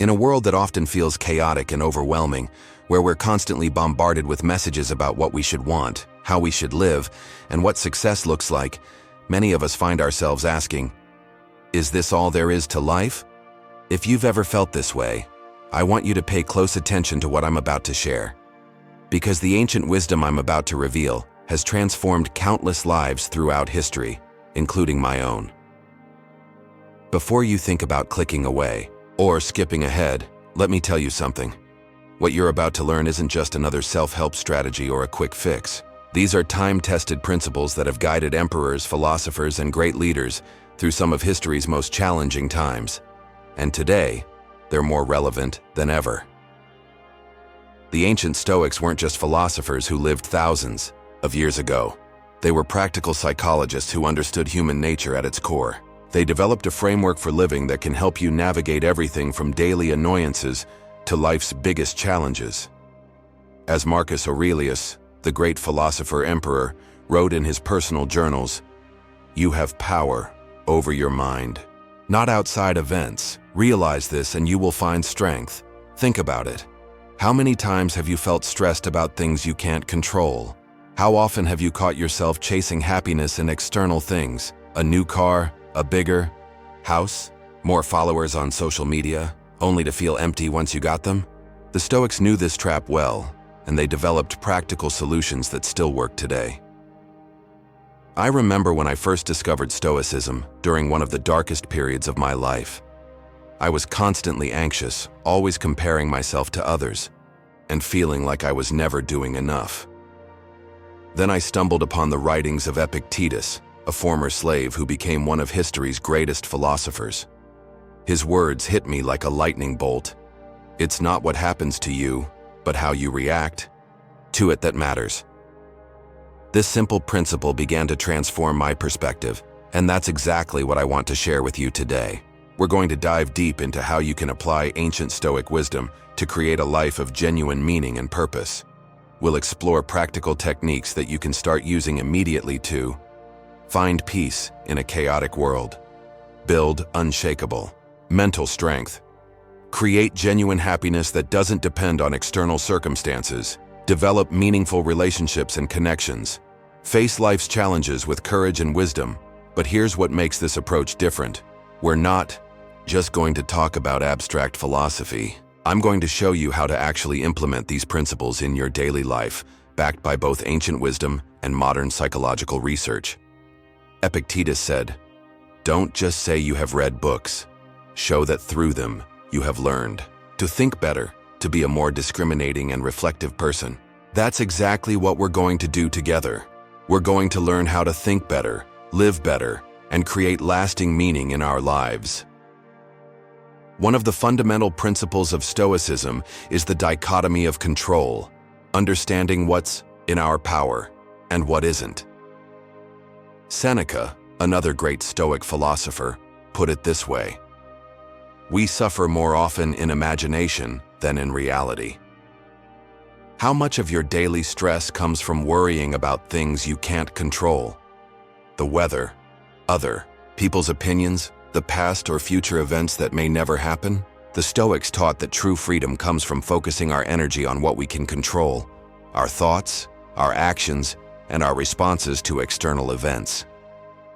In a world that often feels chaotic and overwhelming, where we're constantly bombarded with messages about what we should want, how we should live, and what success looks like, many of us find ourselves asking, is this all there is to life? If you've ever felt this way, I want you to pay close attention to what I'm about to share. Because the ancient wisdom I'm about to reveal has transformed countless lives throughout history, including my own. Before you think about clicking away or skipping ahead, let me tell you something. What you're about to learn isn't just another self-help strategy or a quick fix. These are time-tested principles that have guided emperors, philosophers, and great leaders through some of history's most challenging times. And today, they're more relevant than ever. The ancient Stoics weren't just philosophers who lived thousands of years ago. They were practical psychologists who understood human nature at its core. They developed a framework for living that can help you navigate everything from daily annoyances to life's biggest challenges. As Marcus Aurelius, the great philosopher-emperor, wrote in his personal journals, "You have power over your mind, not outside events. Realize this and you will find strength." Think about it. How many times have you felt stressed about things you can't control? How often have you caught yourself chasing happiness in external things? A new car, a bigger house, more followers on social media, only to feel empty once you got them? The Stoics knew this trap well, and they developed practical solutions that still work today. I remember when I first discovered Stoicism during one of the darkest periods of my life. I was constantly anxious, always comparing myself to others, and feeling like I was never doing enough. Then I stumbled upon the writings of Epictetus, a former slave who became one of history's greatest philosophers. His words hit me like a lightning bolt. It's not what happens to you, but how you react to it that matters. This simple principle began to transform my perspective, and that's exactly what I want to share with you today. We're going to dive deep into how you can apply ancient Stoic wisdom to create a life of genuine meaning and purpose. We'll explore practical techniques that you can start using immediately to find peace in a chaotic world, build unshakable mental strength, create genuine happiness that doesn't depend on external circumstances, develop meaningful relationships and connections, face life's challenges with courage and wisdom. But here's what makes this approach different. We're not just going to talk about abstract philosophy. I'm going to show you how to actually implement these principles in your daily life, backed by both ancient wisdom and modern psychological research. Epictetus said, "Don't just say you have read books. Show that through them, you have learned to think better, to be a more discriminating and reflective person." That's exactly what we're going to do together. We're going to learn how to think better, live better, and create lasting meaning in our lives. One of the fundamental principles of Stoicism is the dichotomy of control, understanding what's in our power and what isn't. Seneca, another great Stoic philosopher, put it this way: "We suffer more often in imagination than in reality." How much of your daily stress comes from worrying about things you can't control? The weather, other people's opinions, the past or future events that may never happen? The Stoics taught that true freedom comes from focusing our energy on what we can control: our thoughts, our actions, and our responses to external events.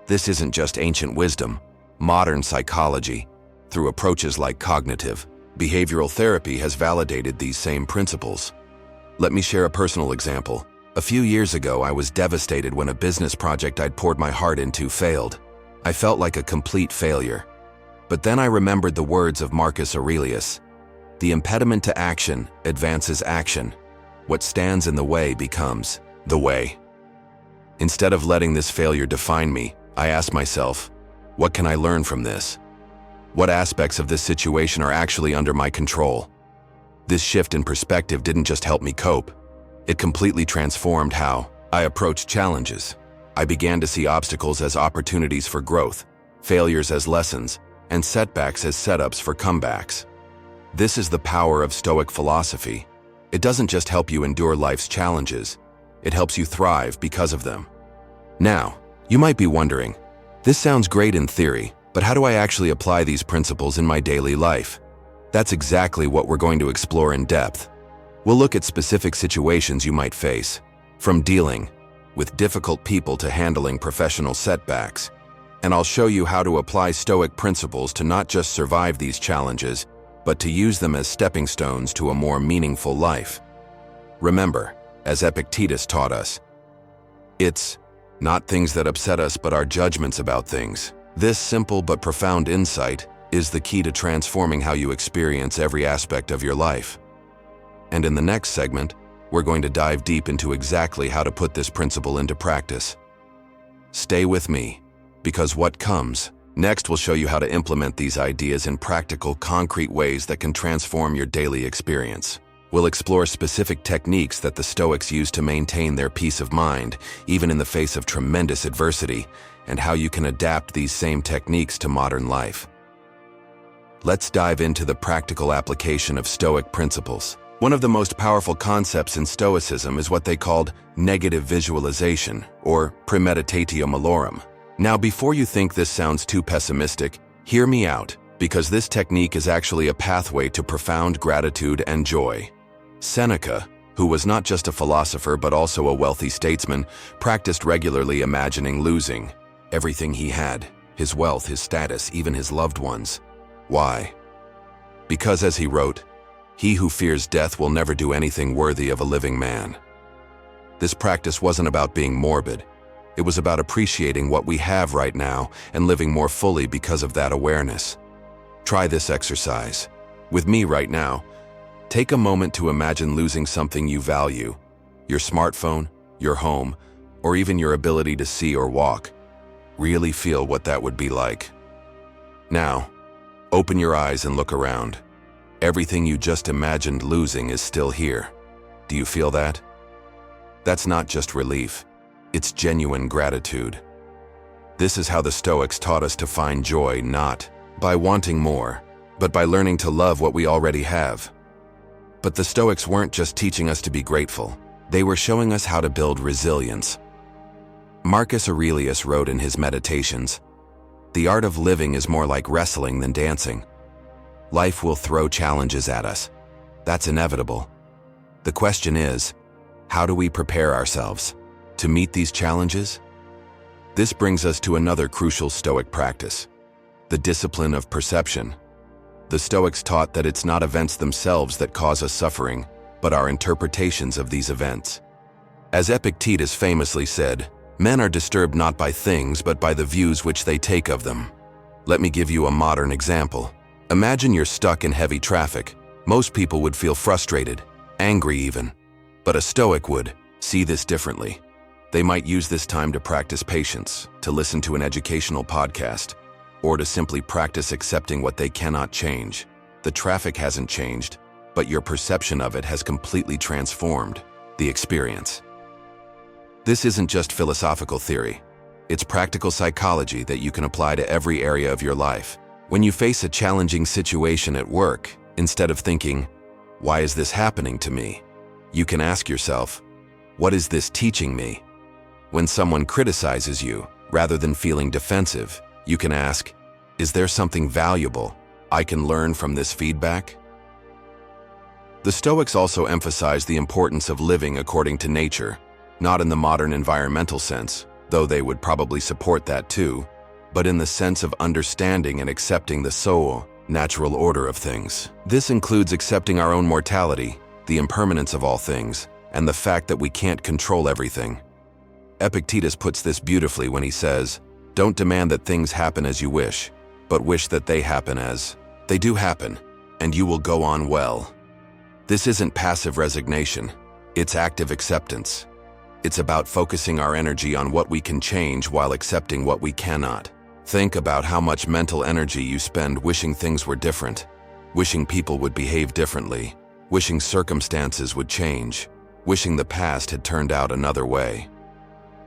This isn't just ancient wisdom. Modern psychology, through approaches like cognitive behavioral therapy, has validated these same principles. Let me share a personal example. A few years ago, I was devastated when a business project I'd poured my heart into failed. I felt like a complete failure. But then I remembered the words of Marcus Aurelius: "The impediment to action advances action. What stands in the way becomes the way." Instead of letting this failure define me, I asked myself, what can I learn from this? What aspects of this situation are actually under my control? This shift in perspective didn't just help me cope. It completely transformed how I approached challenges. I began to see obstacles as opportunities for growth, failures as lessons, and setbacks as setups for comebacks. This is the power of Stoic philosophy. It doesn't just help you endure life's challenges, it helps you thrive because of them. Now, you might be wondering, this sounds great in theory, but how do I actually apply these principles in my daily life? That's exactly what we're going to explore in depth. We'll look at specific situations you might face, from dealing with difficult people to handling professional setbacks. And I'll show you how to apply Stoic principles to not just survive these challenges, but to use them as stepping stones to a more meaningful life. Remember, as Epictetus taught us, it's not things that upset us but our judgments about things. This simple but profound insight is the key to transforming how you experience every aspect of your life. And in the next segment, we're going to dive deep into exactly how to put this principle into practice. Stay with me, because what comes next will show you how to implement these ideas in practical, concrete ways that can transform your daily experience. We'll explore specific techniques that the Stoics used to maintain their peace of mind, even in the face of tremendous adversity, and how you can adapt these same techniques to modern life. Let's dive into the practical application of Stoic principles. One of the most powerful concepts in Stoicism is what they called negative visualization, or premeditatio malorum. Now, before you think this sounds too pessimistic, hear me out, because this technique is actually a pathway to profound gratitude and joy. Seneca, who was not just a philosopher but also a wealthy statesman, practiced regularly imagining losing everything he had, his wealth, his status, even his loved ones. Why? Because, as he wrote, "He who fears death will never do anything worthy of a living man." This practice wasn't about being morbid. It was about appreciating what we have right now and living more fully because of that awareness. Try this exercise with me right now. Take a moment to imagine losing something you value, your smartphone, your home, or even your ability to see or walk. Really feel what that would be like. Now, open your eyes and look around. Everything you just imagined losing is still here. Do you feel that? That's not just relief. It's genuine gratitude. This is how the Stoics taught us to find joy, not by wanting more, but by learning to love what we already have. But the Stoics weren't just teaching us to be grateful. They were showing us how to build resilience. Marcus Aurelius wrote in his Meditations, "The art of living is more like wrestling than dancing. Life will throw challenges at us. That's inevitable. The question is, how do we prepare ourselves to meet these challenges?" This brings us to another crucial Stoic practice, the discipline of perception. The Stoics taught that it's not events themselves that cause us suffering, but our interpretations of these events. As Epictetus famously said, "Men are disturbed not by things, but by the views which they take of them." Let me give you a modern example. Imagine you're stuck in heavy traffic. Most people would feel frustrated, angry even. But a Stoic would see this differently. They might use this time to practice patience, to listen to an educational podcast, or to simply practice accepting what they cannot change. The traffic hasn't changed, but your perception of it has completely transformed the experience. This isn't just philosophical theory. It's practical psychology that you can apply to every area of your life. When you face a challenging situation at work, instead of thinking, "Why is this happening to me?" you can ask yourself, "What is this teaching me?" When someone criticizes you, rather than feeling defensive, you can ask, "Is there something valuable I can learn from this feedback?" The Stoics also emphasize the importance of living according to nature, not in the modern environmental sense, though they would probably support that too, but in the sense of understanding and accepting the soul, natural order of things. This includes accepting our own mortality, the impermanence of all things, and the fact that we can't control everything. Epictetus puts this beautifully when he says, "Don't demand that things happen as you wish, but wish that they happen as they do happen, and you will go on well." This isn't passive resignation, it's active acceptance. It's about focusing our energy on what we can change while accepting what we cannot. Think about how much mental energy you spend wishing things were different, wishing people would behave differently, wishing circumstances would change, wishing the past had turned out another way.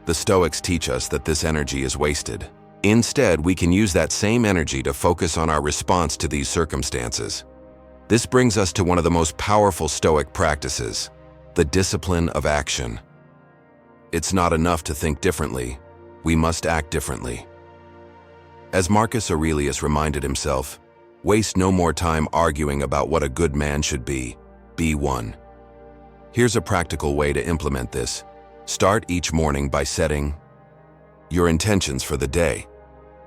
The Stoics teach us that this energy is wasted. Instead, we can use that same energy to focus on our response to these circumstances. This brings us to one of the most powerful Stoic practices, the discipline of action. It's not enough to think differently, we must act differently. As Marcus Aurelius reminded himself, Waste no more time arguing about what a good man should be. Be one. Here's a practical way to implement this. Start each morning by setting your intentions for the day.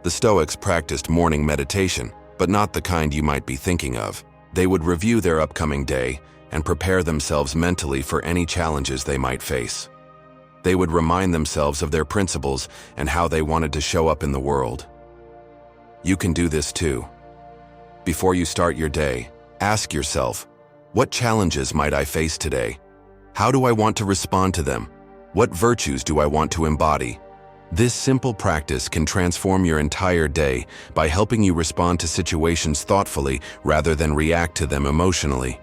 The Stoics practiced morning meditation, but not the kind you might be thinking of. They would review their upcoming day and prepare themselves mentally for any challenges they might face. They would remind themselves of their principles and how they wanted to show up in the world. You can do this too. Before you start your day, ask yourself, what challenges might I face today? How do I want to respond to them? What virtues do I want to embody? This simple practice can transform your entire day by helping you respond to situations thoughtfully rather than react to them emotionally.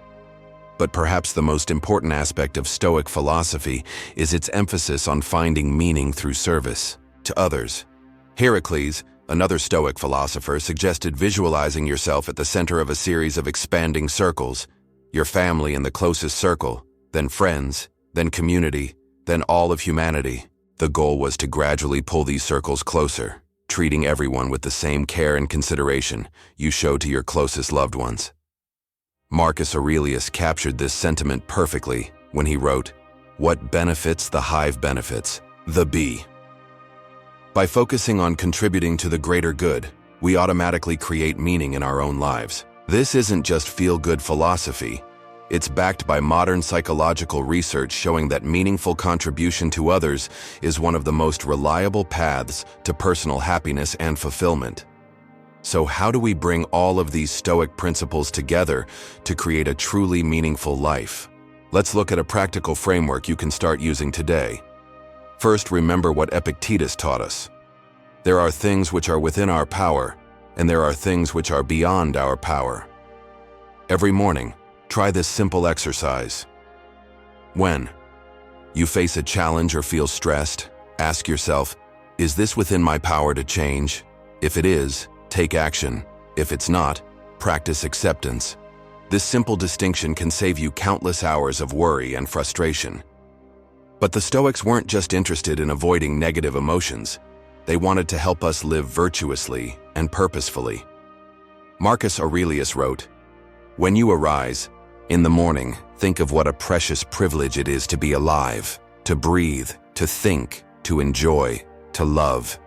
But perhaps the most important aspect of Stoic philosophy is its emphasis on finding meaning through service to others. Heracles, another Stoic philosopher, suggested visualizing yourself at the center of a series of expanding circles, your family in the closest circle, then friends, then community, then all of humanity. The goal was to gradually pull these circles closer, treating everyone with the same care and consideration you show to your closest loved ones. Marcus Aurelius captured this sentiment perfectly when he wrote, "What benefits the hive benefits, the bee." By focusing on contributing to the greater good, we automatically create meaning in our own lives. This isn't just feel-good philosophy. It's backed by modern psychological research showing that meaningful contribution to others is one of the most reliable paths to personal happiness and fulfillment. So how do we bring all of these Stoic principles together to create a truly meaningful life? Let's look at a practical framework you can start using today. First, remember what Epictetus taught us. There are things which are within our power, and there are things which are beyond our power. Every morning, try this simple exercise. When you face a challenge or feel stressed, ask yourself, is this within my power to change? If it is, take action. If it's not, practice acceptance. This simple distinction can save you countless hours of worry and frustration. But the Stoics weren't just interested in avoiding negative emotions. They wanted to help us live virtuously and purposefully. Marcus Aurelius wrote, "When you arise, in the morning, think of what a precious privilege it is to be alive, to breathe, to think, to enjoy, to love."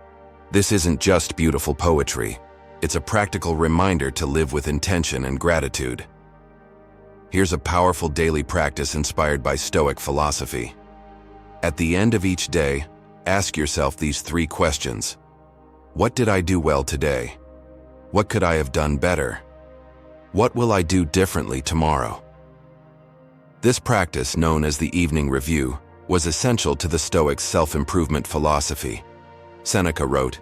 This isn't just beautiful poetry. It's a practical reminder to live with intention and gratitude. Here's a powerful daily practice inspired by Stoic philosophy. At the end of each day, ask yourself these 3 questions. What did I do well today? What could I have done better? What will I do differently tomorrow? This practice, known as the evening review, was essential to the Stoics' self-improvement philosophy. Seneca wrote,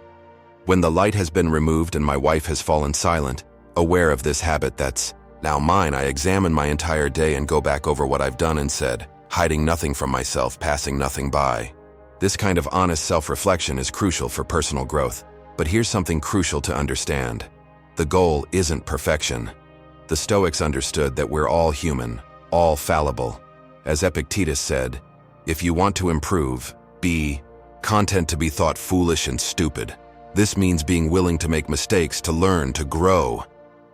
"When the light has been removed and my wife has fallen silent, aware of this habit that's now mine, I examine my entire day and go back over what I've done and said, hiding nothing from myself, passing nothing by." This kind of honest self-reflection is crucial for personal growth. But here's something crucial to understand. The goal isn't perfection. The Stoics understood that we're all human, all fallible. As Epictetus said, if you want to improve, be content to be thought foolish and stupid. This means being willing to make mistakes, to learn, to grow.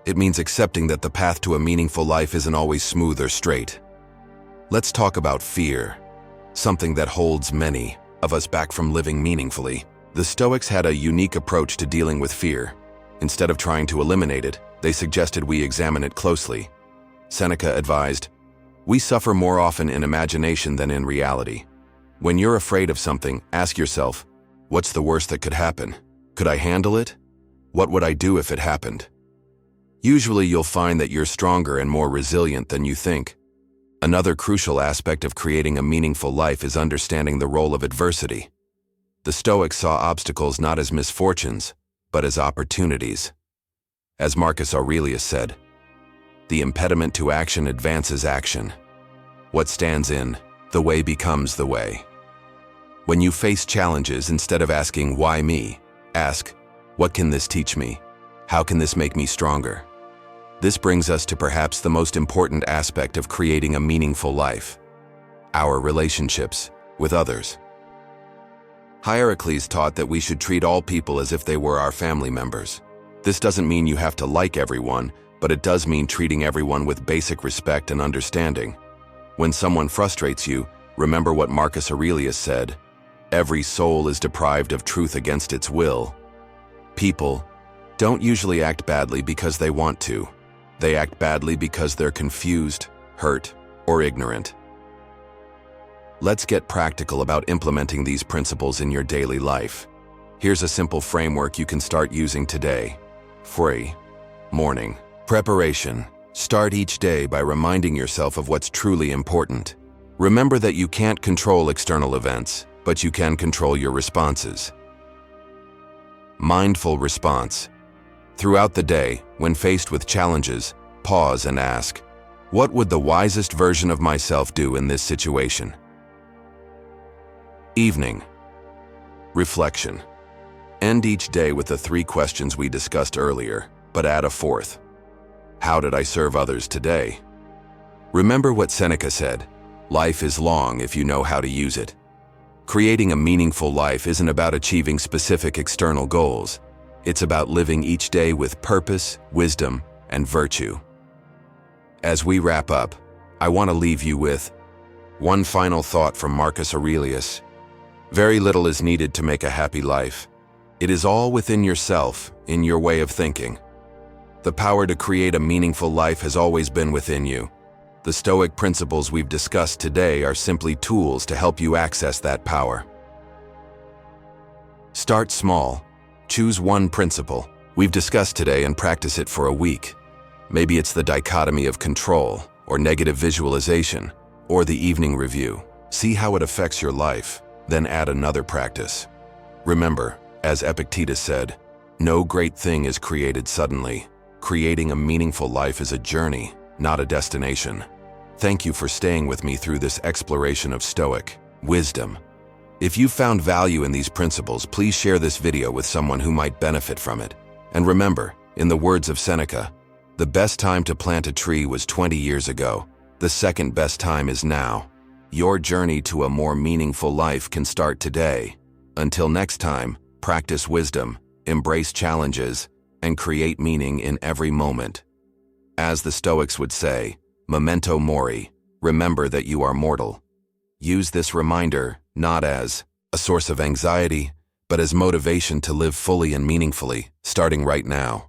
It means accepting that the path to a meaningful life isn't always smooth or straight. Let's talk about fear, something that holds many of us back from living meaningfully. The Stoics had a unique approach to dealing with fear. Instead of trying to eliminate it, they suggested we examine it closely. Seneca advised, "We suffer more often in imagination than in reality." When you're afraid of something, ask yourself, what's the worst that could happen? Could I handle it? What would I do if it happened? Usually you'll find that you're stronger and more resilient than you think. Another crucial aspect of creating a meaningful life is understanding the role of adversity. The Stoics saw obstacles not as misfortunes, but as opportunities. As Marcus Aurelius said, "The impediment to action advances action. What stands in the way becomes the way." When you face challenges, instead of asking, "Why me?" ask, "What can this teach me? How can this make me stronger?" This brings us to perhaps the most important aspect of creating a meaningful life: our relationships with others. Heracles taught that we should treat all people as if they were our family members. This doesn't mean you have to like everyone, but it does mean treating everyone with basic respect and understanding. When someone frustrates you, remember what Marcus Aurelius said: "Every soul is deprived of truth against its will." People don't usually act badly because they want to. They act badly because they're confused, hurt, or ignorant. Let's get practical about implementing these principles in your daily life. Here's a simple framework you can start using today. Free. Morning. Preparation. Start each day by reminding yourself of what's truly important. Remember that you can't control external events, but you can control your responses. Mindful response. Throughout the day, when faced with challenges, pause and ask, what would the wisest version of myself do in this situation? Evening. Reflection. End each day with the 3 questions we discussed earlier, but add a 4th. How did I serve others today? Remember what Seneca said: life is long if you know how to use it. Creating a meaningful life isn't about achieving specific external goals. It's about living each day with purpose, wisdom, and virtue. As we wrap up, I want to leave you with one final thought from Marcus Aurelius. Very little is needed to make a happy life. It is all within yourself, in your way of thinking. The power to create a meaningful life has always been within you. The Stoic principles we've discussed today are simply tools to help you access that power. Start small. Choose one principle we've discussed today and practice it for a week. Maybe it's the dichotomy of control, or negative visualization, or the evening review. See how it affects your life, then add another practice. Remember, as Epictetus said, no great thing is created suddenly. Creating a meaningful life is a journey, not a destination. Thank you for staying with me through this exploration of Stoic wisdom. If you found value in these principles, please share this video with someone who might benefit from it. And remember, in the words of Seneca, the best time to plant a tree was 20 years ago. The second best time is now. Your journey to a more meaningful life can start today. Until next time, practice wisdom, embrace challenges, and create meaning in every moment. As the Stoics would say, memento mori, remember that you are mortal. Use this reminder not as a source of anxiety, but as motivation to live fully and meaningfully, starting right now.